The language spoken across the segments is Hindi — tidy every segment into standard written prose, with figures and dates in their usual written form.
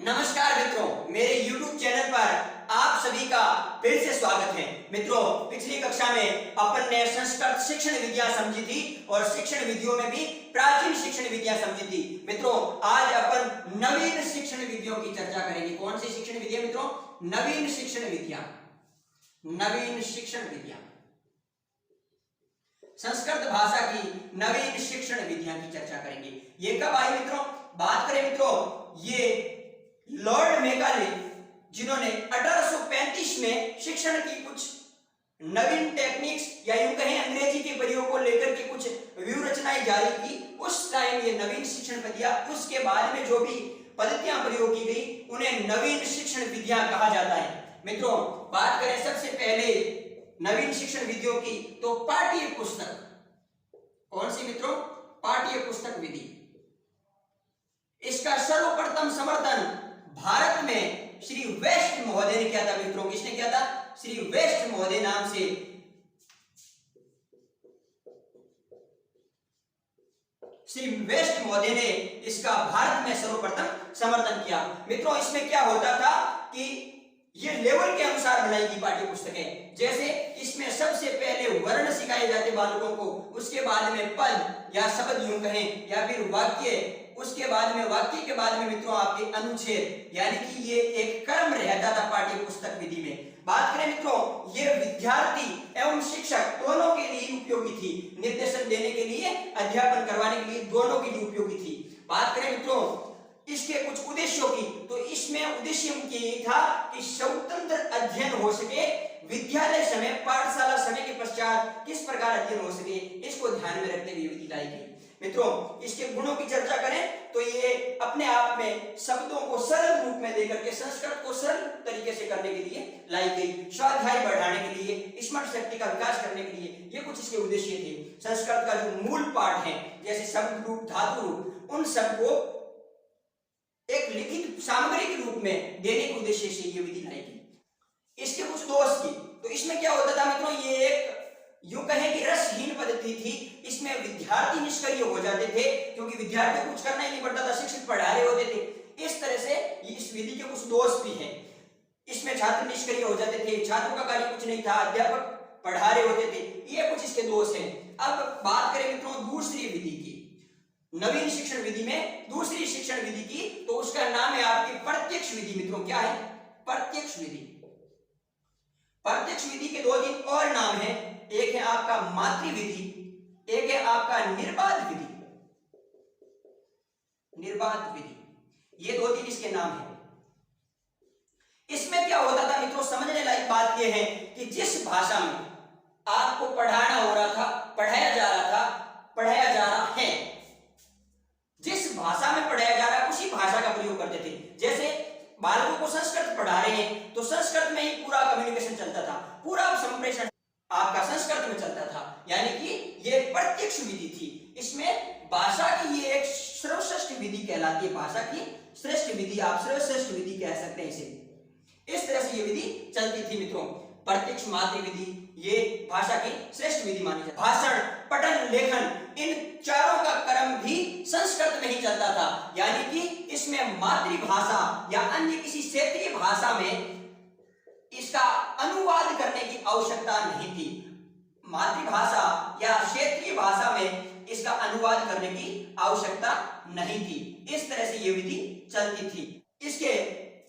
नमस्कार मित्रों, मेरे YouTube चैनल पर आप सभी का फिर से स्वागत है। मित्रों, पिछली कक्षा में अपन ने संस्कृत शिक्षण विधियां समझी थी और शिक्षण विधियों में भी प्राचीन शिक्षण विधियां समझी थी। मित्रों, आज अपन नवीन शिक्षण विधियों की चर्चा करेंगे। कौन सी शिक्षण विधियां मित्रों? नवीन शिक्षण विधियां। नवीन शिक्षण विधियां, संस्कृत भाषा की नवीन शिक्षण विधियां की चर्चा करेंगे। ये कब आई मित्रों? बात करें मित्रों, ये लॉर्ड मैकाले, जिन्होंने 1835 में शिक्षण की कुछ नवीन टेक्निक्स या यूं कहें अंग्रेजी के प्रयोग को लेकर के कुछ व्यूह रचनाएं जारी की, उस टाइम ये नवीन शिक्षण विधियां, उसके बाद में जो भी पद्धतियां प्रयोग की गई उन्हें नवीन शिक्षण विधियां कहा जाता है। मित्रों, बात करें सबसे पहले नवीन शिक्षण विधियों की, तो पाठ्य पुस्तक। कौन सी मित्रों? पाठ्य पुस्तक विधि। इसका सर्वप्रथम समर्थन भारत में श्री वेस्ट महोदय ने किया था। मित्रों, किसने किया था? श्री वेस्ट महोदय नाम से श्री वेस्ट महोदय ने इसका भारत में सर्वप्रथम समर्थन किया। मित्रों, इसमें क्या होता था कि ये लेवल के अनुसार बनाई गई पाठ्य पुस्तकें। जैसे इसमें सबसे पहले वर्ण सिखाए जाते बालकों को, उसके बाद में पद या शब्द यूं कहें या फिर वाक्य, उसके बाद में वाक्य के बाद में मित्रों आपके अनुच्छेद, यानी कि ये एक क्रम रहता था पाठ्य पुस्तक विधि में। बात करें मित्रों, ये विद्यार्थी एवं शिक्षक दोनों के लिए उपयोगी थी। निर्देशन देने के लिए, अध्यापन करवाने के लिए दोनों के लिए उपयोगी थी। बात करें मित्रों इसके कुछ उद्देश्यों की, तो इसमें उद्देश्य ये था कि स्वतंत्र अध्ययन हो सके, विद्यालय समय, पाठशाला समय के पश्चात किस प्रकार अध्ययन हो सके, इसको ध्यान में रखते हुए विधि लाई गई। मित्रों, इसके गुणों की चर्चा करें तो ये अपने आप में शब्दों को सरल रूप में देकर के संस्कृत को सरल तरीके से करने के लिए लाई गई, स्वाध्याय बढ़ाने के लिए, स्मरण शक्ति का विकास करने के लिए, ये कुछ इसके उद्देश्य थे। संस्कृत का जो मूल पाठ है, जैसे शब्द रूप, धातु रूप, उन सबको एक लिखित सामग्री के रूप में देने के उद्देश्य से ये विधि लाई गई। इसके कुछ दोष की, तो इसमें क्या होता था मित्रों, ये एक यूं कहें कि रसहीन पद्धति थी। इसमें विद्यार्थी निष्क्रिय हो जाते थे, क्योंकि विद्यार्थी को कुछ करना ही नहीं पड़ता था, शिक्षक पढ़ा रहे होते थे। इस तरह से इस विधि के कुछ दोष भी हैं। इसमें छात्र निष्क्रिय हो जाते थे, छात्रों का कार्य कुछ नहीं था, अध्यापक पढ़ा रहे होते थे, ये कुछ इसके दोष हैं। अब बात करें मित्रों दूसरी विधि की, नवीन शिक्षण विधि में दूसरी शिक्षण विधि की, तो उसका नाम है आपकी प्रत्यक्ष विधि। मित्रों, क्या है? प्रत्यक्ष विधि। प्रत्यक्ष विधि के दो तीन और नाम है, एक है आपका मातृ विधि, एक है आपका निर्बाध विधि। निर्बाध विधि, ये दो तीन इसके नाम है। इसमें क्या होता था मित्रों, समझने लायक बात यह है कि जिस भाषा में आपको पढ़ाना हो रहा था, पढ़ाया जा रहा था, पढ़ाया जा रहा है, जिस भाषा में पढ़ाया जा रहा है उसी भाषा का प्रयोग करते थे। जैसे बालकों को संस्कृत पढ़ा रहे हैं तो संस्कृत में ही पूरा कम्युनिकेशन चलता था, पूरा संप्रेषण आपका संस्कृत में चलता था, यानी कि ये प्रत्यक्ष विधि थी। इसमें भाषा की ये एक सर्वश्रेष्ठ विधि कहलाती है, भाषा की श्रेष्ठ विधि, आप सर्वश्रेष्ठ विधि कह सकते हैं इसे। इस तरह से ये विधि चलती थी मित्रों। प्रत्यक्ष मातृ विधि ये भाषा की श्रेष्ठ विधि मानी जाती है। भाषण, पठन, लेखन, इन चारों का क्रम भी संस्कृत में ही चलता था, यानी कि इसमें मातृभाषा या अन्य किसी क्षेत्रीय भाषा में इसका अनुवाद करने की आवश्यकता नहीं थी। मातृभाषा या क्षेत्रीय भाषा में इसका अनुवाद करने की आवश्यकता नहीं थी। इस तरह से ये विधि चलती थी। इसके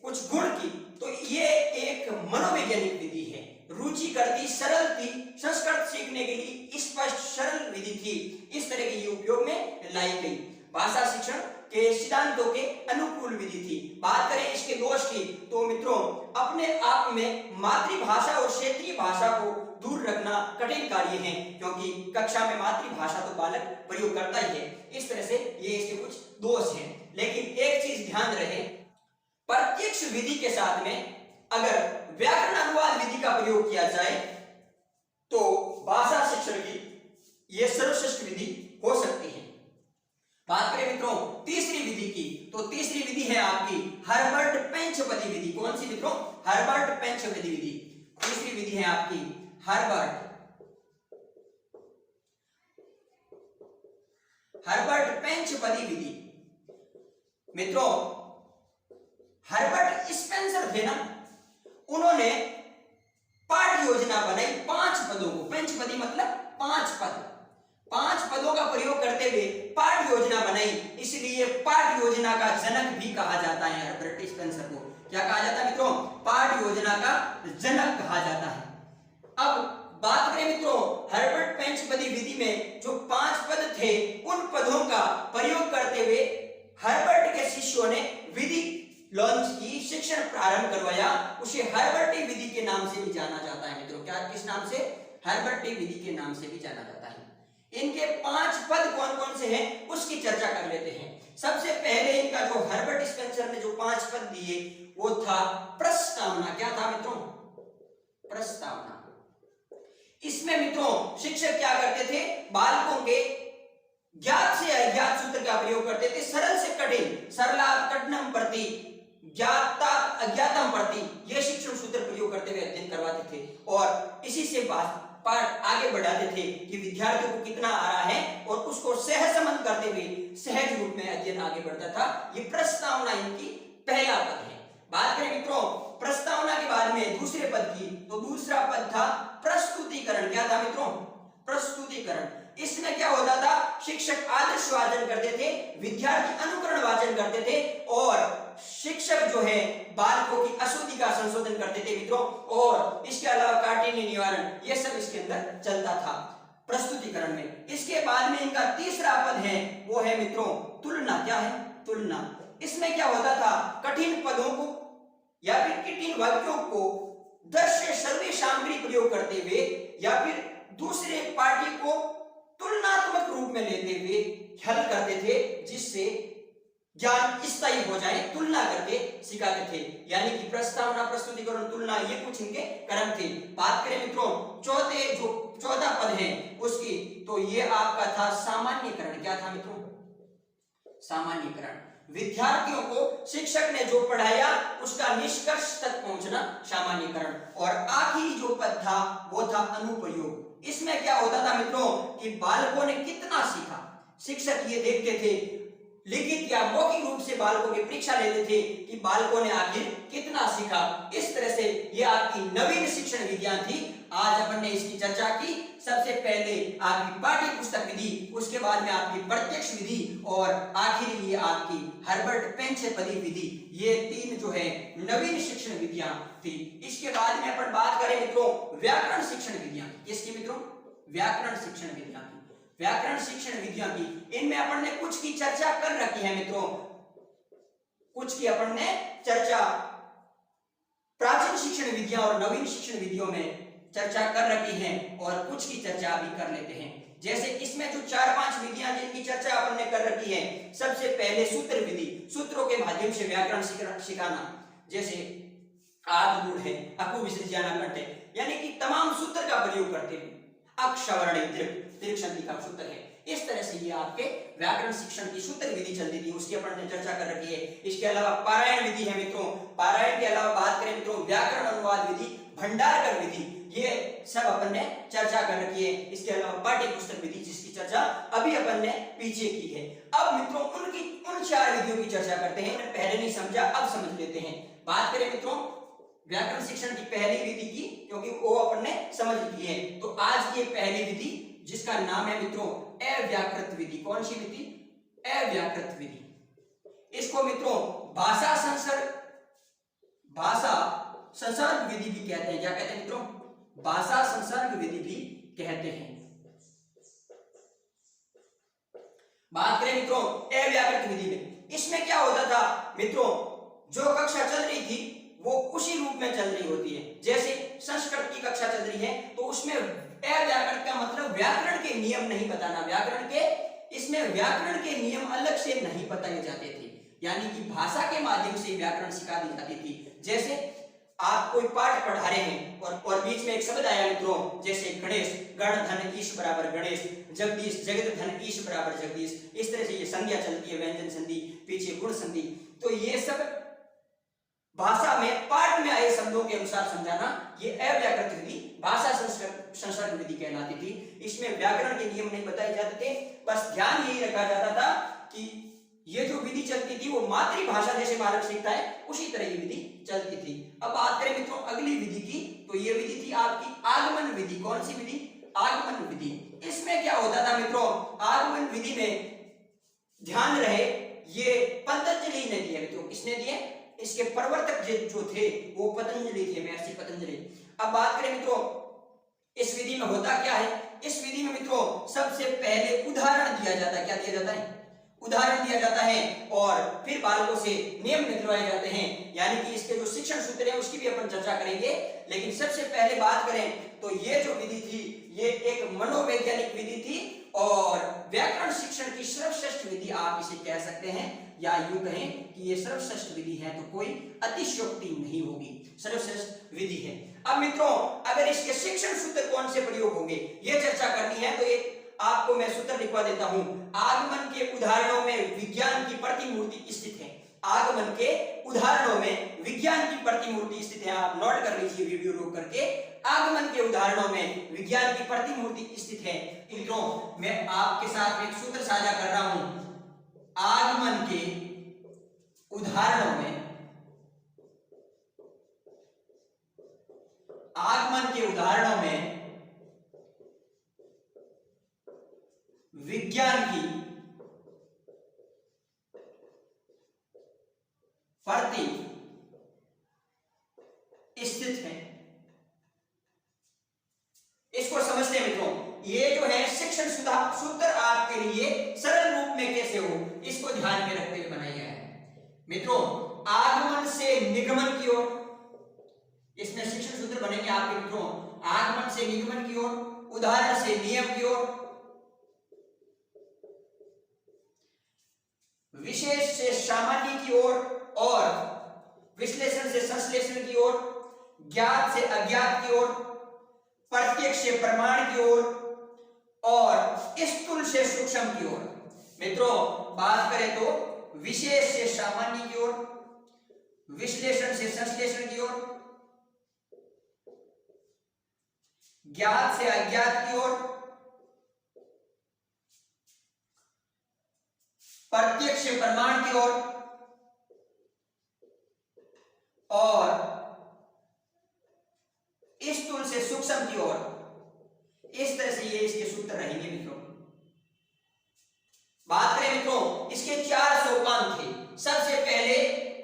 कुछ गुण की, तो ये एक मनोवैज्ञानिक विधि है, रुचि करती, सरल थी, संस्कृत सीखने के लिए स्पष्ट सरल विधि थी। इस तरह के ये उपयोग में लाई गई, भाषा शिक्षण के सिद्धांतों के अनुकूल विधि थी। बात करें इसके दोष की, तो मित्रों अपने आप में मातृभाषा और क्षेत्रीय भाषा को दूर रखना कठिन कार्य है, क्योंकि कक्षा में मातृभाषा तो बालक प्रयोग करता ही है। इस तरह से ये इसके कुछ दोष हैं। लेकिन एक चीज ध्यान रहे, प्रत्यक्ष विधि के साथ में अगर व्याकरण अनुवाद विधि का प्रयोग किया जाए तो भाषा शिक्षण की यह सर्वश्रेष्ठ विधि हो सकती है। बात करें मित्रों तीसरी विधि की, तो तीसरी विधि है आपकी हर्बर्ट पंचपदी विधि। कौन सी मित्रों? हर्बर्ट पंचपदी विधि। तीसरी विधि है आपकी हर्बर्ट पंचपदी विधि। मित्रों हर्बर्ट स्पेंसर थे ना, उन्होंने पाठ योजना बनाई 5 पदों को, पंचपदी मतलब 5 पद, 5 पदों का प्रयोग करते हुए पाठ योजना बनाई, इसलिए पाठ योजना का जनक भी कहा जाता है हर्बर्ट स्पेंसर को। क्या कहा जाता है मित्रों? पाठ योजना का जनक कहा जाता है। अब बात करें मित्रों हर्बर्ट पंचपदी विधि में जो 5 पद थे, उन पदों का प्रयोग करते हुए हर्बर्ट के शिष्यों ने विधि लॉन्च की, शिक्षण प्रारंभ करवाया, उसे हर्बर्टी विधि के नाम से भी जाना जाता है मित्रों। क्या, किस नाम से? हर्बर्टी विधि के नाम से भी जाना जाता है। इनके 5 पद कौन कौन से हैं उसकी चर्चा कर लेते हैं। सबसे पहले इनका जो हर्बर्ट स्पेंसर ने जो 5 पद दिए वो था प्रस्तावना। क्या था मित्रों? प्रस्तावना। इसमें मित्रों शिक्षक क्या करते थे? बालकों के ज्ञात से अज्ञात सूत्र का प्रयोग करते थे, सरल से कठिन, सरलात् कठिनम प्रति, ज्ञातात् अज्ञातम प्रति, ये शिक्षण सूत्र प्रयोग करते हुए अध्ययन करवाते थे और इसी से पाठ आगे बढ़ाते थे कि विद्यार्थियों को कितना आ रहा है और उसको सहसंबंध करते हुए सहज रूप में अध्ययन आगे बढ़ता था। ये प्रस्तावना इनकी पहला पद है। बात करें मित्रों प्रस्तावना के बाद में दूसरे पद की, तो दूसरा पद था प्रस्तुतिकरण। क्या था मित्रों? प्रस्तुतिकरण। इसमें क्या होता था? शिक्षक आदर्श वाचन करते थे, विद्यार्थी अनुकरण वाचन करते थे और शिक्षक जो है बालकों की अशुद्धि का संशोधन करते थे मित्रों, और इसके अलावा काठिन्य निवारण, ये सब इसके अंदर चलता था प्रस्तुतिकरण में। इसके बाद में इनका तीसरा पद है वो है मित्रों तुलना। क्या है? तुलना। इसमें क्या होता था? कठिन पदों को या फिर कठिन वाक्यों को दृश्य सर्वे सामग्री प्रयोग करते हुए या फिर दूसरे पार्टी को तुलनात्मक रूप में लेते हुए हल करते थे, जिससे ज्ञान स्थायी हो जाए, तुलना करके सिखाते थे। यानी कि प्रस्तावना, प्रस्तुतिकरण, तुलना, ये कुछ इनके क्रम थे। बात करें मित्रों चौथे जो 14 पद हैं उसकी, तो ये आपका था सामान्यकरण। क्या था मित्रों? सामान्यकरण। विद्यार्थियों को शिक्षक ने जो पढ़ाया उसका निष्कर्ष तक पहुंचना, सामान्यकरण। और आखिरी जो पद था वो था अनुप्रयोग। इसमें क्या होता था मित्रों कि बालकों ने कितना सीखा, शिक्षक ये देखते थे, लिखित या मौखिक रूप से बालकों की परीक्षा लेते थे कि बालकों ने आखिर कितना सीखा। इस तरह से ये आपकी नवीन शिक्षण विज्ञान थी। आज अपन ने इसकी चर्चा की। सबसे पहले आपकी पाठ्य पुस्तक विधि, उसके बाद में आपकी प्रत्यक्ष विधि और आखिर ये आपकी हर्बर्ट पंचपदी विधि। ये 3 जो है नवीन शिक्षण विधियां थी। इसके बाद में अपन बात करें मित्रों व्याकरण शिक्षण विधियां। किसकी मित्रों? व्याकरण शिक्षण विधियां की। व्याकरण शिक्षण विधियां की, इनमें अपन ने कुछ की चर्चा कर रखी है मित्रों, कुछ की अपन ने चर्चा प्राचीन शिक्षण विधियां और नवीन शिक्षण विधियों में चर्चा कर रखी है और कुछ की चर्चा अभी कर लेते हैं। जैसे इसमें जो 4-5 विधियां जिनकी चर्चा अपन ने कर रखी है, सबसे पहले सूत्र विधि, सूत्रों के माध्यम से व्याकरण सिखाना। जैसे आद गुण है, अकु विसर्जन कंठ है, यानी कि तमाम सूत्र का प्रयोग करते हैं। अक्षवर्ण दीर्घ संधि का सूत्र है। इस तरह से ये आपके व्याकरण शिक्षण की सूत्र विधि चलती थी, उसकी अपन ने चर्चा कर रखी है। इसके अलावा पारायण विधि है मित्रों। पारायण के अलावा बात करें मित्रों व्याकरण अनुवाद विधि, भंडारकर विधि, ये सब अपन ने चर्चा कर रखी है। इसके अलावा पाठ्य पुस्तक विधि जिसकी चर्चा अभी अपन ने पीछे की है। अब मित्रों उन 4 विधियों की चर्चा करते हैं। पहले नहीं समझा, अब समझ लेते हैं। बात करें मित्रों व्याकरण शिक्षण की पहली विधि की, क्योंकि वो अपन ने समझ ली है, तो आज की पहली विधि जिसका नाम है मित्रों अव्याकृत विधि। कौन सी विधि? अव्याकृत विधि। इसको मित्रों भाषा संसर्ग विधि भी कहते हैं। क्या कहते हैं मित्रों? भाषा संसर्ग विधि भी कहते हैं। बात करें मित्रों अव्याकृत विधि में, इसमें क्या होता था मित्रों, जो कक्षा चल रही थी वो उसी रूप में चल रही होती है। जैसे संस्कृत की कक्षा चल रही है तो उसमें अव्याकृत का मतलब व्याकरण के नियम नहीं बताना, इसमें व्याकरण के नियम अलग से नहीं बताए जाते थे, यानी कि भाषा के माध्यम से व्याकरण सिखा दी जाती थी। जैसे आप कोई पाठ पढ़ा रहे हैं और बीच में एक शब्द आया मित्रों, जैसे गणेश, गण धन ईश बराबर गणेश, जगदीश, जगत धन ईश बराबर जगदीश। इस तरह से ये संज्ञा चलती है, व्यंजन संधि, पीछे गुण संधि। तो ये सब भाषा में पाठ में आए शब्दों के अनुसार समझाना, ये अव्याकृत विधि भाषा संसर्ग विधि कहलाती थी। इसमें व्याकरण के नियम नहीं बताए जाते थे, बस ध्यान यही रखा जाता था कि ये जो विधि चलती थी वो मातृभाषा जैसे बालक सीखता है उसी तरह की विधि चलती थी। अब बात करें मित्रों अगली विधि की, तो ये विधि थी आपकी आगमन विधि। कौन सी विधि? आगमन विधि। इसमें क्या होता था मित्रों, आगमन विधि में ध्यान रहे ये पतंजलि ने दिए मित्रों। किसने दिए? इसके प्रवर्तक जो थे वो पतंजलि थे, महर्षि पतंजलि। अब बात करें मित्रों इस विधि में होता क्या है, इस विधि में मित्रों सबसे पहले उदाहरण दिया जाता है। क्या दिया जाता है? उदाहरण दिया जाता है और फिर बालकों से नियम निकलवाए जाते हैं। यानी कि इसके जो शिक्षण सूत्र है उसकी भी अपन चर्चा करेंगे, लेकिन सबसे पहले बात करें तो ये जो विधि थी ये एक मनोवैज्ञानिक विधि थी और व्याकरण शिक्षण की सर्वश्रेष्ठ विधि आप इसे कह सकते हैं, या यूं कहें कि ये सर्वश्रेष्ठ विधि है तो कोई अतिशयोक्ति नहीं होगी, सर्वश्रेष्ठ विधि है। अब मित्रों अगर इसके शिक्षण सूत्र कौन से प्रयोग होंगे ये चर्चा करनी है, तो एक आपको मैं सूत्र लिखवा देता हूं। आगमन के उदाहरणों में विज्ञान की प्रतिमूर्ति स्थित है। आगमन के उदाहरणों में विज्ञान की प्रतिमूर्ति स्थित है। आप नोट कर लीजिए वीडियो रोक करके। आगमन के उदाहरणों में विज्ञान की प्रतिमूर्ति स्थित है। मित्रों मैं आपके साथ एक सूत्र साझा कर रहा हूं। आगमन के उदाहरणों में, आगमन के उदाहरणों में विज्ञान की प्रति स्थित है। इसको समझते हैं मित्रों। ये जो है शिक्षण सूत्र आपके लिए सरल रूप में कैसे हो इसको ध्यान में रखते हुए बनाया है। मित्रों आगमन से निगमन की ओर, इसमें शिक्षण सूत्र बनेंगे आपके मित्रों। आगमन से निगमन की ओर, उदाहरण से नियम की ओर, विशेष से सामान्य की ओर और विश्लेषण से संश्लेषण की ओर, ज्ञात से अज्ञात की ओर, प्रत्यक्ष से प्रमाण की ओर और स्थूल से सूक्ष्म की ओर। मित्रों बात करें तो विशेष से सामान्य की ओर, विश्लेषण से संश्लेषण की ओर, ज्ञात से अज्ञात की ओर, प्रत्यक्ष से प्रमाण की ओर और स्थूल से सूक्ष्म की ओर। इस तरह से ये इसके सूत्र रहेंगे मित्रों। बात करें मित्रों इसके 4 सोपान थे। सबसे पहले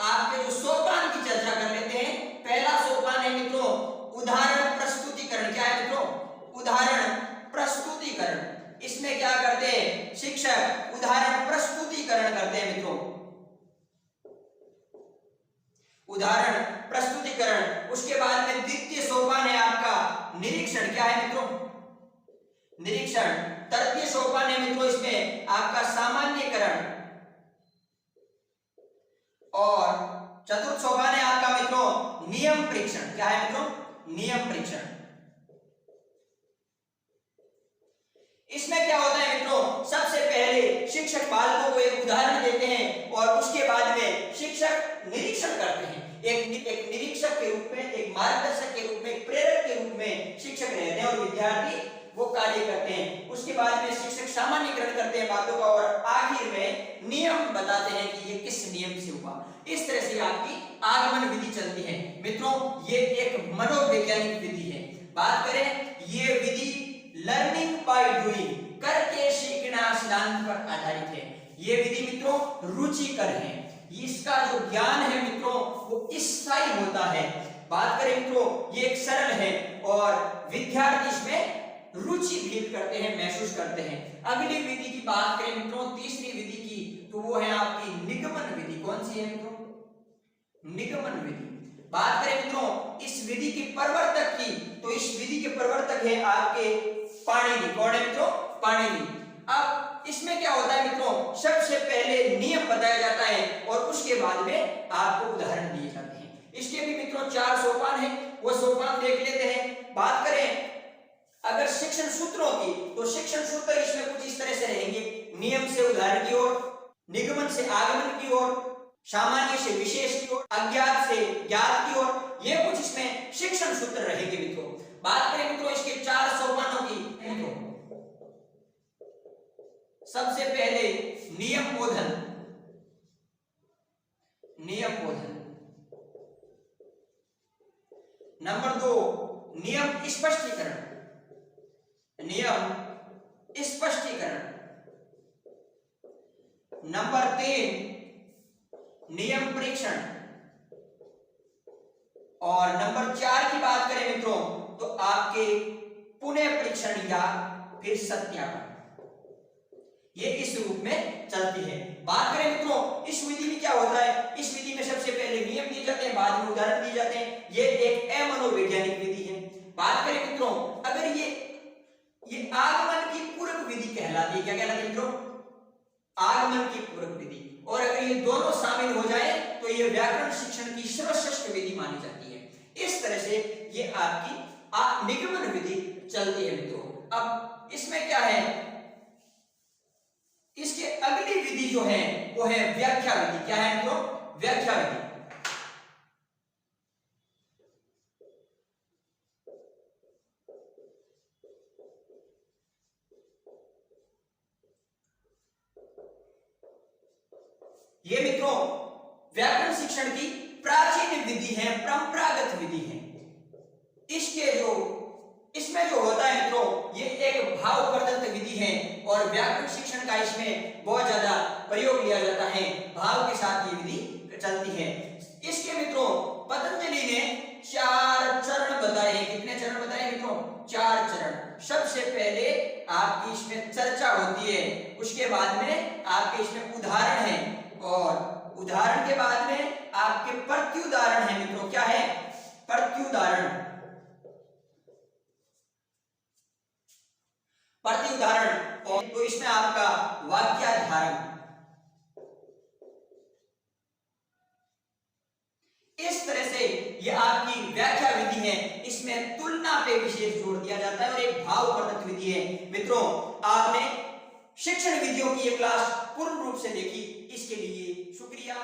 आपके जो सोपान की चर्चा कर लेते हैं। पहला सोपान है मित्रों उदाहरण प्रस्तुतिकरण। क्या है मित्रों? उदाहरण प्रस्तुतिकरण। इसमें क्या करते हैं शिक्षक? उदाहरण प्रस्तुतिकरण करते हैं मित्रों, उदाहरण प्रस्तुतिकरण। उसके बाद में द्वितीय सोपान है आपका निरीक्षण। क्या है मित्रों? निरीक्षण। तृतीय सोपान है मित्रों इसमें आपका सामान्यकरण और चतुर्थ सोपान है आपका मित्रों नियम परीक्षण। क्या है मित्रों? नियम परीक्षण। इसमें क्या होता है मित्रों? सबसे पहले शिक्षक बालकों को एक उदाहरण देते हैं और उसके बाद में शिक्षक निरीक्षण करते हैं। एक निरीक्षक के रूप में, एक मार्गदर्शक के रूप में, एक प्रेरक के रूप में शिक्षक रहते हैं और विद्यार्थी वो कार्य करते हैं। उसके बाद में शिक्षक सामान्यीकरण करते हैं बातों का और आखिर में नियम बताते हैं कि ये किस नियम से हुआ। इस तरह से आपकी आगमन विधि चलती है मित्रों। ये एक मनोवैज्ञानिक विधि है। बात करें ये विधि लर्निंग बाय डूइंग, करके सीखना सिद्धांत पर आधारित है। ये विधि मित्रों रुचिकर है। इसका जो ज्ञान है मित्रों वो स्थायी होता है। बात करें मित्रों ये एक सरल है और विद्यार्थी इसमें रुचि फील करते हैं, महसूस करते हैं। अगली विधि की बात करें मित्रों तीसरी विधि की, तो वो है आपकी निगमन विधि। कौन सी है मित्रों? निगमन विधि। बात करें मित्रों इस विधि की प्रवर्तक की, तो इस विधि के प्रवर्तक है आपके पाणिनि। कौन है मित्रों? पाणिनि। अब इसमें क्या होता है मित्रों? सबसे पहले नियम बताया जाता है और उसके बाद में आपको उदाहरण दिए जाते हैं। इसके भी मित्रों 4 सोपान है, वो सोपान देख लेते हैं। बात करें अगर शिक्षण सूत्रों की, तो शिक्षण सूत्र इसमें कुछ इस तरह से रहेंगे। नियम से उदाहरण की ओर, निगमन से आगमन की ओर, सामान्य से विशेष की ओर, अज्ञात से ज्ञात की ओर। ये कुछ इसमें शिक्षण सूत्र रहेंगे मित्रों। बात करें मित्रों इसके 4 सोपानों की, मित्रों सबसे पहले नियम बोधन। नियम बोधन। नंबर 2 नियम स्पष्टीकरण, नियम स्पष्टीकरण। नंबर 3 नियम परीक्षण। और नंबर 4 की बात करें मित्रों तो आपके पुनः परीक्षण या फिर सत्यापन, ये इस रूप में चलती है। बात करें मित्रों इस विधि में क्या होता है, इस विधि में सबसे पहले नियम दिए जाते हैं, बाद में उदाहरण दिए जाते हैं। ये एक अमनोवैज्ञानिक विधि है। बात करें मित्रों अगर ये आगमन की पूर्व विधि कहलाती है। क्या कहलाती है मित्रों? आगमन की पूर्व विधि। और अगर ये दोनों शामिल हो जाए तो ये व्याकरण शिक्षण की सर्वश्रेष्ठ विधि मानी जाती है। इस तरह से ये आपकी निगमन विधि चलती है मित्रों। अब इसमें क्या है, इसके अगली विधि जो है वो है व्याख्या विधि। क्या है मित्रों? व्याख्या विधि। ये मित्रों व्याकरण शिक्षण की प्राचीन विधि है, परंपरागत विधि है। इसमें जो होता है मित्रों ये एक भाव प्रदत्त विधि है और व्याकरण शिक्षण का इसमें बहुत ज्यादा प्रयोग लिया जाता है। भाव के साथ ये विधि चलती है। इसके मित्रों पतंजलि ने 4 चरण बताए हैं। कितने चरण बताए मित्रों? 4 चरण। सबसे पहले आपकी इसमें चर्चा होती है, उसके बाद में आपके इसमें उदाहरण है और उदाहरण के बाद में आपके प्रत्युदाहरण है मित्रों। क्या है? प्रत्युदाहरण। प्रत्युदाहरण तो इसमें आपका वाक्याधारण। इस तरह से ये आपकी व्याख्या विधि है। इसमें तुलना पे विशेष जोर दिया जाता है और एक भाव प्रदत्त विधि है। मित्रों आपने शिक्षण विधियों की ये क्लास पूर्ण रूप से देखी, इसके लिए शुक्रिया।